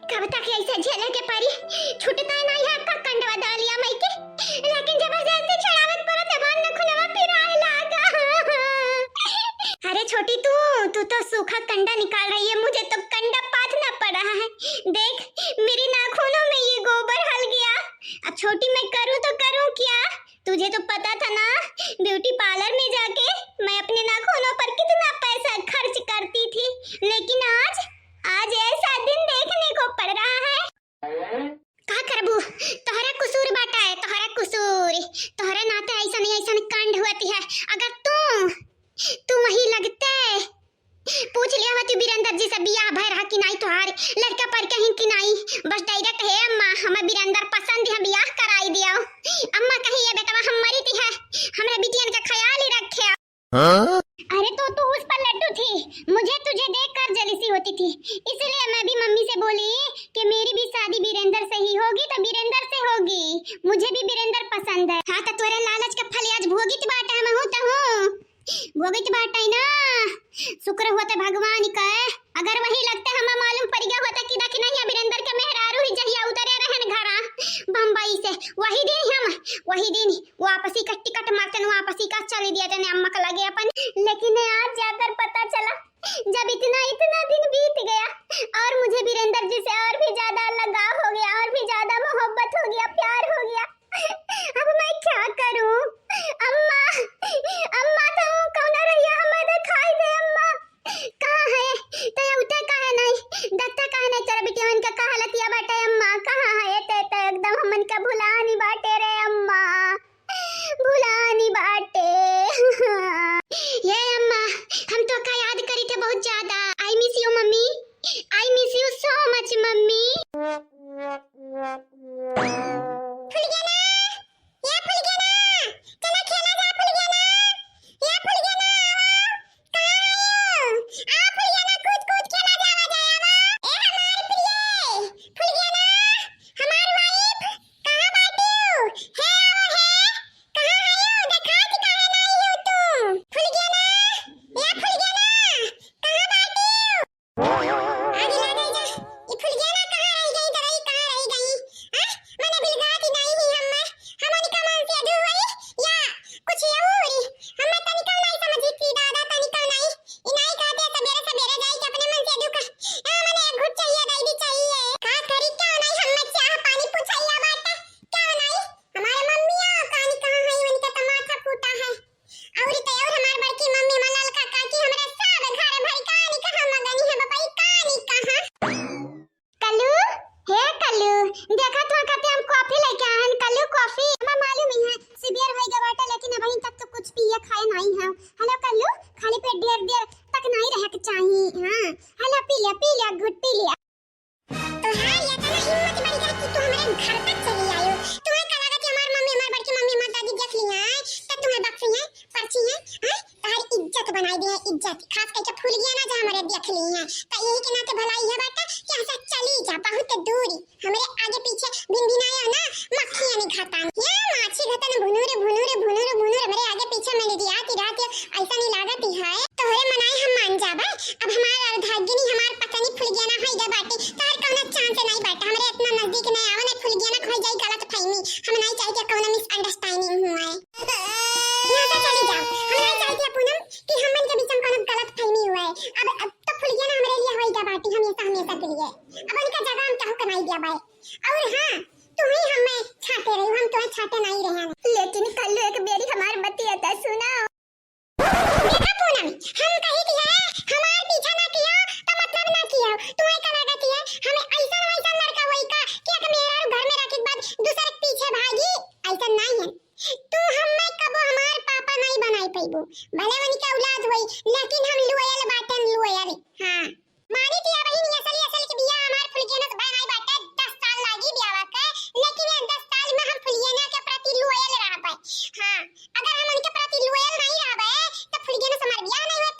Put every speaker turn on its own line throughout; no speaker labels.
कब तक ऐसे झेले के परी छूटता नहीं है का कंडवा डालिया मई के लेकिन जबरदस्ती चढ़ावत पर जबान न खुलवा फिर आए लागा। अरे छोटी तू तो सूखा कंडा निकाल रही है, मुझे तो कंडा पाथना पड़ा है। देख मेरी नाखूनों में ये गोबर हल गया। अब छोटी मैं करूँ तो करूँ क्या? तुझे तो पता था ना ब्यूटी पार्लर में जाके मैं अपने नाखूनों पर कितना पैसा खर्च करती थी, लेकिन आज ऐसा दिन देखने को पड़ रहा है। का करबू तोहरा कसूर बाटा है, तोहरा कसूर तोहरे नाते ऐसा नहीं कांड हुआती है। अगर तू वही लगते पूछ लिया मत बीरेंद्र जी से बियाह भय रहा कि नहीं, तुहार लड़का पर कहीं कि नहीं, बस डायरेक्ट है अम्मा हमें बीरेंद्र पसंद है बियाह कराई दिया। अम्मा कही है बेटा हमारी थी है, हमरे बिटियन का ख्याल ही रखे। अरे तो तू उस पर लड्डू थी, मुझे तुझे देखकर जलीसी होती थी, इसलिए मैं भी मम्मी से बोली कि मेरी भी शादी बीरेंद्र से ही होगी तो बीरेंद्र से होगी, मुझे भी बीरेंद्र पसंद है। हाँ तो तोरे लालच का फल आज भोगित बाटा मैं हूँ भोगित बाटा ही ना, शुक्र होते भगवान का। अगर वही लगता है हमें मालूम पड़ गया होता कि देखी नहीं बीरेंद्र के मेहरारू ही जहिया उतरे रहन घरा बम्बई से, वही दिन वापसी का टिकट मारते वापसी का चली दिया जाने अम्मा का लगे अपन। लेकिन आज जाकर पता चला जब इतना दिन बीत गया और मुझे बीरेंद्र जी से और भी ज्यादा लगाव हो गया, और भी ज्यादा मोहब्बत हो गया, प्यार हो गया। अब मैं क्या करूं? अम्मा तो कौन रही हमें दिखाई दे। अम्मा कहां है तो उठे कहां नहीं दत्ता कहां नहीं तेरा बेटिया का कहां लतिया बाटे। अम्मा कहां है ते एकदम हमन का भुलानी बाटे रे अम्मा, भुलानी बाटे। ये अम्मा हम तो का याद करी थे बहुत ज्यादा। I miss you mummy, I miss you so much mummy. भूल गया ना, ये भूल गया ना, चला खेला जा, भूल गया ना, ये भूल गया ना, कहां आ भूल गया ना, कूद खेला जावा जावा। ए हमार प्रिय भूल गया ना, हमार वाइफ कहां बाटू है, कहां आयो दिखात काहे नहीं हो तुम? भूल गया ना, ये भूल गया ना, कहां बाटू? आगे ला गई जा, ये भूल गया ना, कहां रह गई तरई, कहां रह गई? हां मैंने बिलगाती नहीं ही हमनी का मन से अधू हुई या कुछ और हमें तनिका नहीं समझी थी दादा, तनिका नहीं इनाई कहते सवेरे जाई के अपने मन से अधू का मैंने एक घुट चाहिए दही चाहिए का करी क्या नहीं, हमें चाह पानी पूछैया बाटा क्या नहीं। हमारे मम्मियां कहानी कहां है उनका तमाथा फूटा है और तो और हमार बड़की मम्मी मलाल का काकी हमरे सब घर भर कहानी कहां मगनी है बपाई कहानी कहां। कल्लू हे कल्लू देखा तो कहते हम कॉफी लेके आए हैं। कल्लू कॉफी हमें मालूम ही है सीवियर हो गया बाटा, लेकिन अभी तक तो कुछ पिए खाए नहीं है। हेलो कल्लू खाली पेट देर तक नहीं रहे के चाहिए। हां हेलो पी लिया घुट पी लिया। तो हां ये तो हिम्मत बढ़ गई कि तू हमारे घर तक चली आयो। तुम्हें का लगा कि हमार मम्मी हमार बड़की मम्मी हमार दादी देख ली है तो तुम्हें बख्शी है पर्ची है हां तुम्हारी इज्जत बनाई दी है, इज्जत खास करके फूल गया ना जो हमारे देख ली है तो यही के नाते भलाई है बाटा कि ऐसा चली जा बहुत दूरी हमारे आगे पीछे भिनभिनाया ना मक्खियां नहीं खाता या माछी घतन भुनूरे हमारे आगे पीछे मैंने दिया कि रात ऐसा नहीं लागत है तोहरे मनाए हम मान जाबे। अब हमार भाग्यनी हमार पता नहीं फूल गया ना होई जा बाटे तार कौनो चांस नहीं बाटा हमारे इतना नजदीक नहीं आवे ना फूल गया ना खोई जाई गलत फहमी हम नहीं चाहिए कौनो मिसअंडरस्टैंडिंग हुआ है। यहां से चली जाओ, हम नहीं चाहिए पूनम कि हमन के बीच में कौनो गलत फहमी हुआ है। अब तो फूल गया ना हमारे लिए होई जा बाटी हमेशा के लिए। अब उनका जगह हम चाहो कमाई दिया बाय और हां तुम ही हमें छाटे रही, हम तुम्हें छाटे नहीं रहे हैं। लेकिन कल एक बेरी हमार बतिया था सुनाओ। देखा पूनम हम कही थी हमार पीछा ना किया तो मतलब ना किया तुम्हें का लगा थी हमें ऐसा लड़का वही का कि अगर मेरा घर में रखे बाद दूसरे के पीछे भागी ऐसा नहीं है। तू हमें कबो हमार पापा नहीं बनाई पैबो भले वनी का औलाद होई लेकिन हम लॉयल बाटन लॉयल। हां मानी थी बहन असली के बिया हमार फुलगेना से बनाई बाटे 10 साल लागी बियावा के लेकिन ये 10 साल में हम फुलगेना के प्रति लॉयल रह पाए। हां अगर हम उनके प्रति लॉयल नहीं रहबे तो फुलगेना से हमार बियाह नहीं होए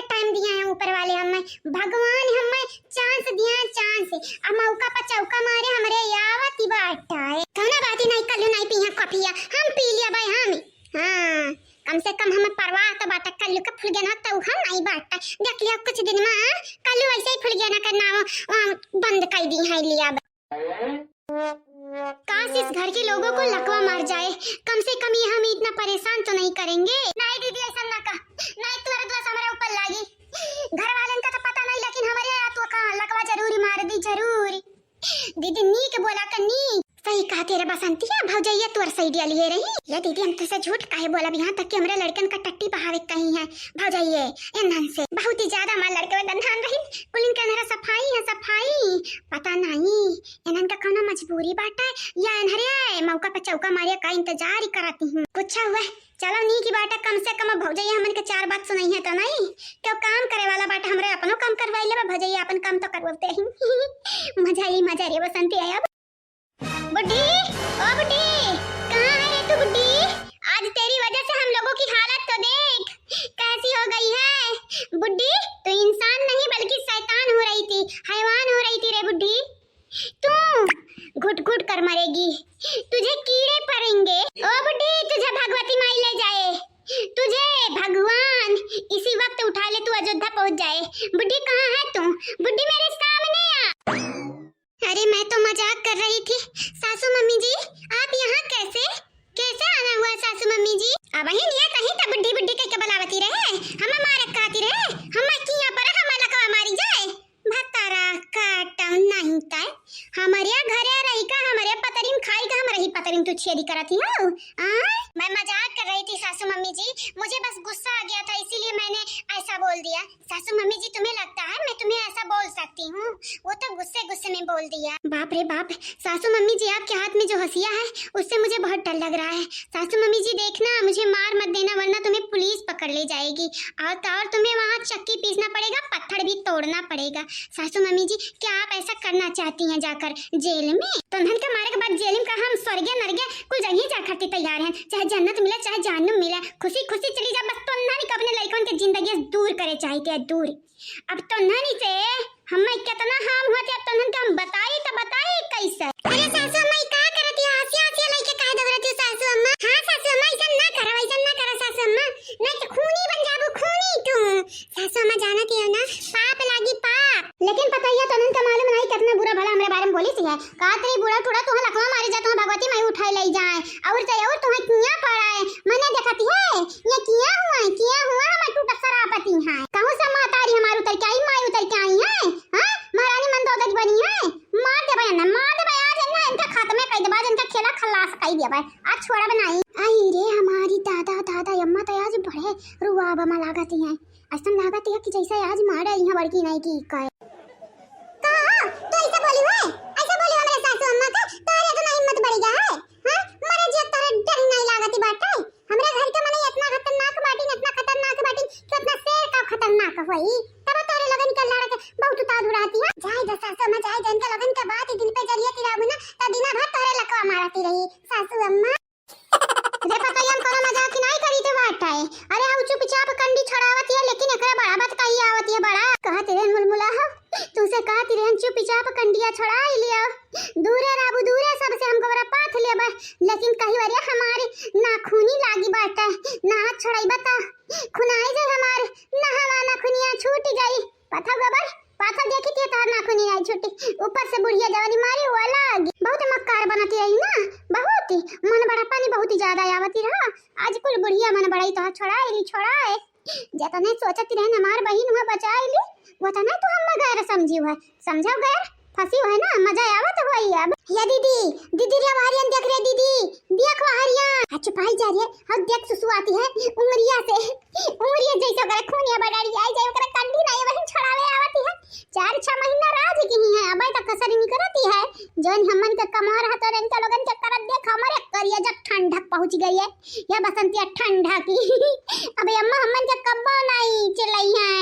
अच्छा टाइम दिया है ऊपर वाले हमें, भगवान हमें चांस दिया है, चांस। अब मौका पर चौका मारे हमरे यावत बाटा है। कहना बात नहीं, कल नहीं पिया कॉफिया, हम पी लिया भाई हम। हां कम से कम हमें परवाह तो बाटा, कल का फुल गया ना तो हम नहीं बाटा। देख लिया कुछ दिन में कल ऐसे ही फुल गया ना करना बंद कर दी है लिया। काश इस घर के लोगों को लकवा मार जाए, कम से कम ये हम इतना परेशान तो नहीं करेंगे। नहीं दीदी ऐसा ना का, नहीं तुम्हारे दोस्त हमारे ऊपर लागी, घर वाले का तो पता नहीं लेकिन हमारे तो कहां लकवा जरूर मार दी जरूर। दीदी नी के बोला कर नी, सही कहा तेरे बसंती है भौजैया तोर सही डाली है रही। ये दीदी हम तुझसे झूठ काहे बोला, यहाँ तक कि हमारे लड़कन का टट्टी बहावे कहीं है भौजैया इन्हन से बहुत ही ज्यादा हमारे लड़के में दंधान रही। कुलिन का मेरा सफाई है सफाई, पता नहीं इन्हन का कोनो मजबूरी बाटा है या इन्हरे मौका पे चौका मारिया का इंतजार ही कराती हूँ। कुछ हुआ चलो नी की बाटा, कम से कम भौजैया हमन के चार बात सुनाई है तो नहीं क्यों काम करे वाला बाटा हमरे अपनो काम करवाई ले भौजैया अपन काम तो करवाते ही। मजा रे बसंती आया। बुड्ढी ओ बुड्ढी कहाँ है रे तू बुड्ढी? आज तेरी वजह से हम लोगों की हालत तो देख कैसी हो गई है। बुड्ढी तू इंसान नहीं बल्कि शैतान हो रही थी, हैवान हो रही थी रे बुड्ढी। तू घुट घुट कर मरेगी, तुझे कीड़े पड़ेंगे। ओ बुड्ढी तुझे भगवती माई ले जाए, तुझे भगवान इसी वक्त उठा ले, तू अयोध्या पहुंच जाए। बुड्ढी कहाँ है तू? बुड्ढी मेरे सामने आ। अरे मैं तो मजाक कर रही थी। सासू मम्मी जी आप यहाँ कैसे कैसे आना हुआ सासू मम्मी जी? अब ही नहीं कहीं तो बुड्ढी बुड्ढी के बलावती रहे, हम मारे काती रहे, हम किया पर हम लकवा मारी जाए भतारा काटम नहीं ताए हमारे घरे रही का हमारे पतरिन खाई का हम रही पतरिन तू छेदी करती हो। मैं मजाक कर रही थी सासू मम्मी जी, मुझे बस गुस्सा आ गया था इसीलिए मैंने ऐसा बोल दिया। सासू मम्मी जी तुम्हें लगता है मैं तुम्हें ऐसा बोल सकती हूँ? वो तो गुस्से गुस्से में बोल दिया। बाप रे बाप सासू मम्मी जी आपके हाथ में जो हंसिया है उससे मुझे बहुत डर लग रहा है। सासू मम्मी जी देखना मुझे मार मत देना वरना तुम्हें पुलिस पकड़ ले जाएगी और तुम्हें वहाँ चक्की पीसना पड़ेगा, पत्थर भी तोड़ना पड़ेगा। सासू मम्मी जी क्या आप ऐसा करना चाहती हैं जाकर जेल में? तोहन के मारे के बाद जेल में कहा हम स्वर्ग नरक कुल जगह जा खातिर तैयार हैं, चाहे जन्नत मिले चाहे जहन्नुम मिले, खुशी खुशी चली जा, बस तोहन के अपने लड़कों के जिंदगी दूर करे चाहते हैं दूर। अब तोहन से हम कितना हम होते अब तोहन के हम बताई कैसे? अरे सासू अम्मा का करती है हंसी हंसी लेके कह दो रहती सासू अम्मा। हां सासू अम्मा ऐसा ना करो सासू अम्मा, नहीं तो खूनी बन जाबू खूनी तू। सासू अम्मा जानती है ना पाप लागी पाप, लेकिन पता ही है तोहन के मालूम नहीं कितना बुरा भला हमरे बारे में बोली सी है। का तेरी बुरा टुड़ा तो लखवा मारी जा, तो भगवती माई उठाई ले जाए और तुम्हें किया पड़ा है मने देखती है ये किया हुआ हम टूटा सरापती है। कहूं से मातारी हमार उतर के आई माई उतर के आई है। हां महारानी मंदोदरी बनी है, मार दे भाई आज ना इनका खात्मे कर दे, बाद इनका खेला खलास कर दिया भाई, आज छोड़ा बनाई। आई रे हमारी दादा अम्मा तो आज बड़े रुआब में लागती है, ऐसा लागती है कि जैसे आज मारे यहाँ बड़की नहीं की कहे तो ऐसा बोली हमारे सासू अम्मा का तारे तो हिम्मत बढ़ गया है। हां मरे जे तारे डर नहीं लागती बात है हमरे घर के मने इतना खतरनाक बाटी कि इतना शेर का खतरनाक होई तब तारे लगन के लड़ा के बहुत उतार उड़ाती है। जाए द सासू अम्मा जाए जन के लगन के बात दिल पे जरिए तिराबू ना त दिन भर तारे लकवा मारती रही सासू अम्मा। रे पता हम कोनो मजाक नहीं करी तो बात है। अरे हम चुपचाप कंडी छड़ावती है लेकिन एकरा बड़ा बात कही आवती है बड़ा कहा तेरे मुलमुला हो तुसे कहा तेरे चुपचाप कंडिया छड़ा लिया दूरे राबू दूरे सबसे हमको बड़ा पाथ लिया लेकिन कही बार हमारे नाखूनी लागी बात है ना छड़ाई बता खुनाई जे हमारे नहवा नाखूनिया छूट गई पता गबर पाथा देखी थी तार नाखूनी नहीं छूटी ऊपर से बुढ़िया जवानी मारी हुआ लागी बहुत मक्कार बनाती रही ना बहुत ही मन बड़ा पानी बहुत ही ज्यादा आवती रहा आज कुल बुढ़िया मन बड़ाई तो छोड़ाए जतने सोचती रहे हमार बहन हुआ बचाईली वो तो नहीं तो हम गैर समझो गैर फंसी हुआ है ना मजा आवत हुई। अब या दीदी रे हरियन देख रे दीदी देख हरियन छुपाई जा रही है और देख सुसु आती है उमरिया जैसा करे खूनिया बडाड़ी आई जाए ओकरा कंडी नहीं वही छड़ावे आवती है 4-6 महीना राज की ही है अबे तक कसर नहीं करती है जन हमन के कमार हाथ और इनका लोगन के करत देख हमारे करिया जब ठंडक पहुंच गई है या बसंतिया ठंडा की अबे अम्मा हमन के कब्बो नहीं चिल्लाई है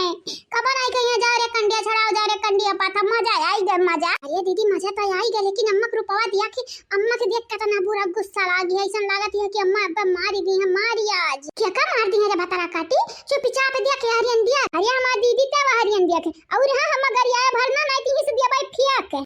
कब्बो नहीं कहिए जा रे कंडिया छड़ाओ जा रे कंडिया पाथा मजा आई गे मजा। अरे दीदी मजा तो आई गे लेकिन अम्मा को रुपवा दिया कि अम्मा के देख के ना बुरा गुस्सा लागी ऐसा लागत है कि अम्मा अब मारी दी है मारी आज क्या का मार दी है रे भतारा काटी चुपचाप देख हरियन दिया अरे हमार देख और हां हम गरिया भरना नहीं थी इस दिया भाई फियाक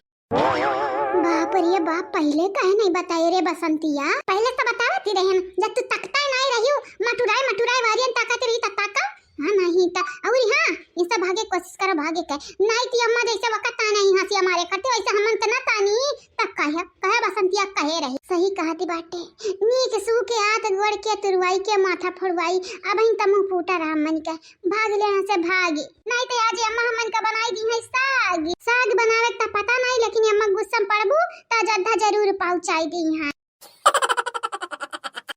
बाप रे बाप पहले काहे नहीं बताए रे बसंतिया पहले तो बतावती रहन जब तू तकता नहीं रहियो मटुराई वारियन ताकत रही ताका हां नहीं ता और हां इसे भागे कोशिश करो भागे के नहीं ती अम्मा जैसे वक्त ता नहीं हंसी हमारे करते वैसे हमन त ना तानी तक कहे बसंतिया कहे रही सही कहती बाटे नीक सू के हाथ गोड़ के तुरवाई के माथा फोड़वाई अब इन तमु फूटा राम मन के भाग लेना से भागी नहीं तो आज अम्मा हमन का बनाई दी है साग बनावे त पता नहीं लेकिन अम्मा गुस्सा पड़बू त जद्दा जरूर पहुंचाई दी है